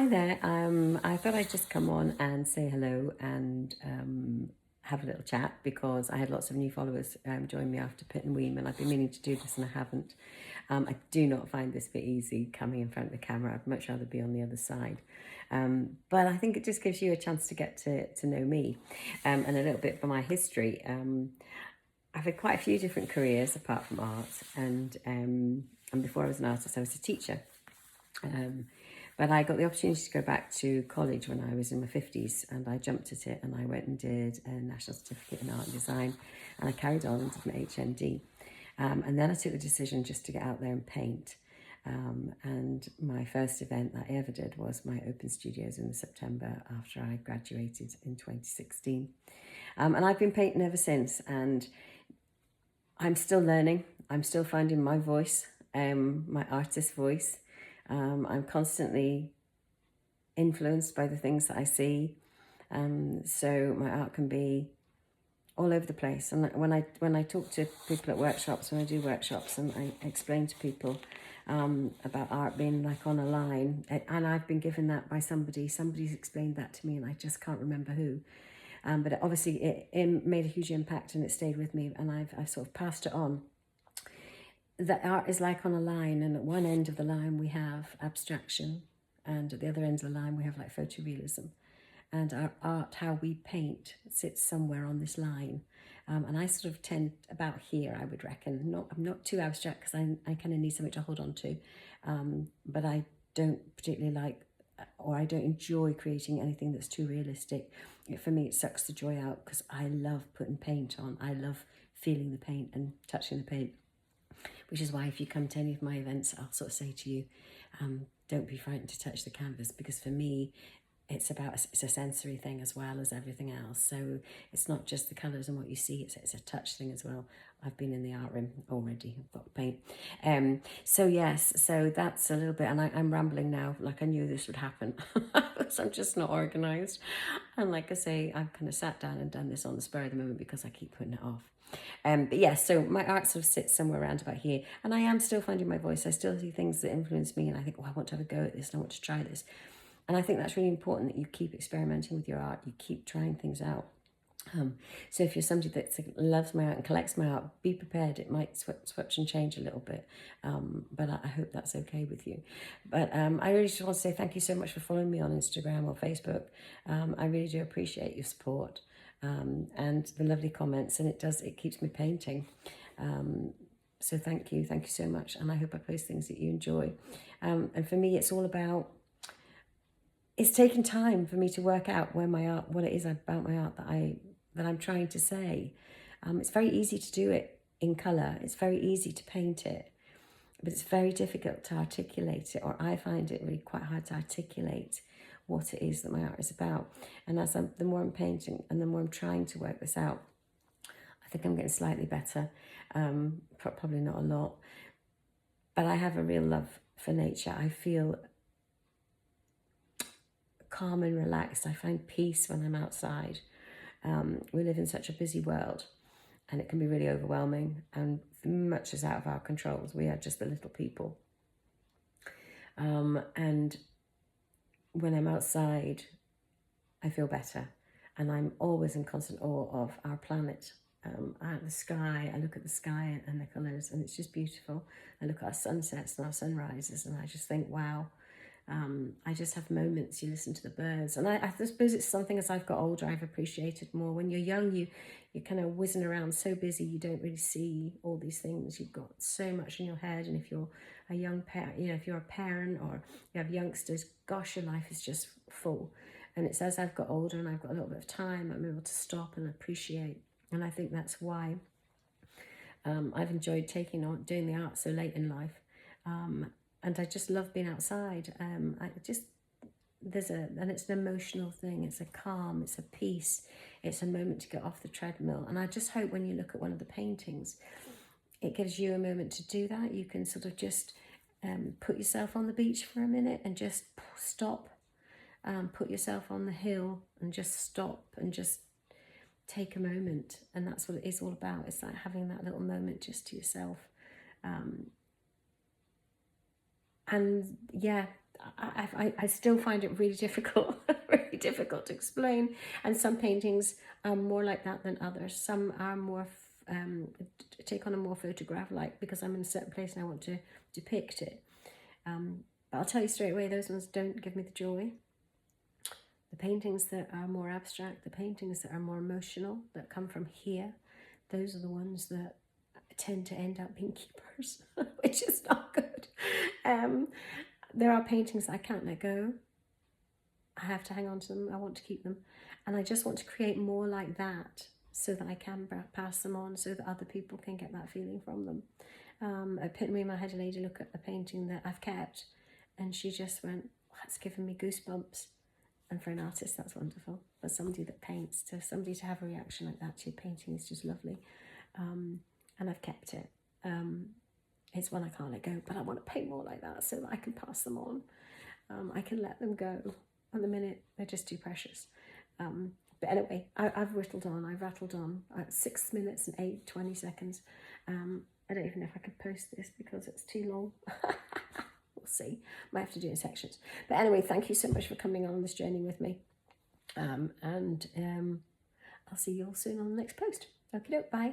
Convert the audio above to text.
Hi there. I thought I'd just come on and say hello and have a little chat because I had lots of new followers join me after Pit and Weem, and I've been meaning to do this and I haven't. I do not find this bit easy coming in front of the camera. I'd much rather be on the other side. But I think it just gives you a chance to get to know me and a little bit of my history. I've had quite a few different careers apart from art, and before I was an artist, I was a teacher. But I got the opportunity to go back to college when I was in my 50s, and I jumped at it and I went and did a National Certificate in Art and Design, and I carried on and did my HND. And then I took the decision just to get out there and paint. And my first event that I ever did was my Open Studios in September after I graduated in 2016. And I've been painting ever since, and I'm still learning. I'm still finding my voice, my artist voice. I'm constantly influenced by the things that I see. So my art can be all over the place. And when I talk to people at workshops, when I do workshops, and I explain to people about art being like on a line, and I've been given that by somebody's explained that to me, and I just can't remember who. But obviously it made a huge impact and it stayed with me, and I've sort of passed it on. That art is like on a line, and at one end of the line we have abstraction, and at the other end of the line we have like photorealism. And our art, how we paint, sits somewhere on this line. And I sort of tend about here, I would reckon. I'm not too abstract because I kind of need something to hold on to. But I don't particularly like, or I don't enjoy creating anything that's too realistic. For me, it sucks the joy out because I love putting paint on. I love feeling the paint and touching the paint. Which is why if you come to any of my events, I'll sort of say to you, don't be frightened to touch the canvas, because for me, it's a sensory thing as well as everything else. So it's not just the colours and what you see, it's a touch thing as well. I've been in the art room already, I've got paint. So yes, so that's a little bit, and I'm rambling now, like I knew this would happen. So I'm just not organised. And like I say, I've kind of sat down and done this on the spur of the moment because I keep putting it off. But yeah, so my art sort of sits somewhere around about here, and I am still finding my voice. I still see things that influence me, and I think, oh, I want to have a go at this, and I want to try this. And I think that's really important, that you keep experimenting with your art, you keep trying things out. So if you're somebody that loves my art and collects my art, be prepared. It might switch and change a little bit, but I hope that's okay with you. But I really just want to say thank you so much for following me on Instagram or Facebook. I really do appreciate your support and the lovely comments, and it keeps me painting. So thank you so much, and I hope I post things that you enjoy. And for me, it's all about, it's taken time for me to work out where my art, what it is about my art that I'm trying to say. It's very easy to do it in colour. It's very easy to paint it, but it's very difficult to articulate it, or I find it really quite hard to articulate what it is that my art is about. And the more I'm painting and the more I'm trying to work this out, I think I'm getting slightly better, probably not a lot, but I have a real love for nature. I feel calm and relaxed. I find peace when I'm outside. We live in such a busy world, and it can be really overwhelming, and much is out of our controls. We are just the little people. And when I'm outside, I feel better, and I'm always in constant awe of our planet. At the sky, I look at the sky and the colours, and it's just beautiful. I look at our sunsets and our sunrises, and I just think, wow. I just have moments. You listen to the birds, and I suppose it's something, as I've got older, I've appreciated more. When you're young, you're kind of whizzing around so busy, you don't really see all these things. You've got so much in your head, and if you're a young parent, if you're a parent or you have youngsters, gosh, your life is just full. And it's as I've got older and I've got a little bit of time, I'm able to stop and appreciate. And I think that's why I've enjoyed doing the art so late in life. And I just love being outside. And it's an emotional thing. It's a calm, it's a peace, it's a moment to get off the treadmill. And I just hope when you look at one of the paintings, it gives you a moment to do that. You can sort of just put yourself on the beach for a minute and just stop. Put yourself on the hill and just stop and just take a moment. And that's what it is all about. It's like having that little moment just to yourself. And yeah, I still find it really difficult, really difficult to explain. And some paintings are more like that than others. Some are more, take on a more photograph-like, because I'm in a certain place and I want to depict it. But I'll tell you straight away, those ones don't give me the joy. The paintings that are more abstract, the paintings that are more emotional, that come from here, those are the ones that tend to end up being keepers, which is not good. There are paintings I can't let go. I have to hang on to them. I want to keep them. And I just want to create more like that so that I can pass them on, so that other people can get that feeling from them. At Pittenweem, I had a lady look at a painting that I've kept, and she just went, oh, that's given me goosebumps. And for an artist, that's wonderful. For somebody that paints, to somebody to have a reaction like that to your painting is just lovely. And I've kept it. It's one I can't let go, but I want to paint more like that so that I can pass them on. I can let them go. At the minute, they're just too precious. But anyway, I've rattled on. 6 minutes and 20 seconds. I don't even know if I could post this because it's too long. We'll see. Might have to do it in sections. But anyway, thank you so much for coming on this journey with me. And I'll see you all soon on the next post. Okay, bye.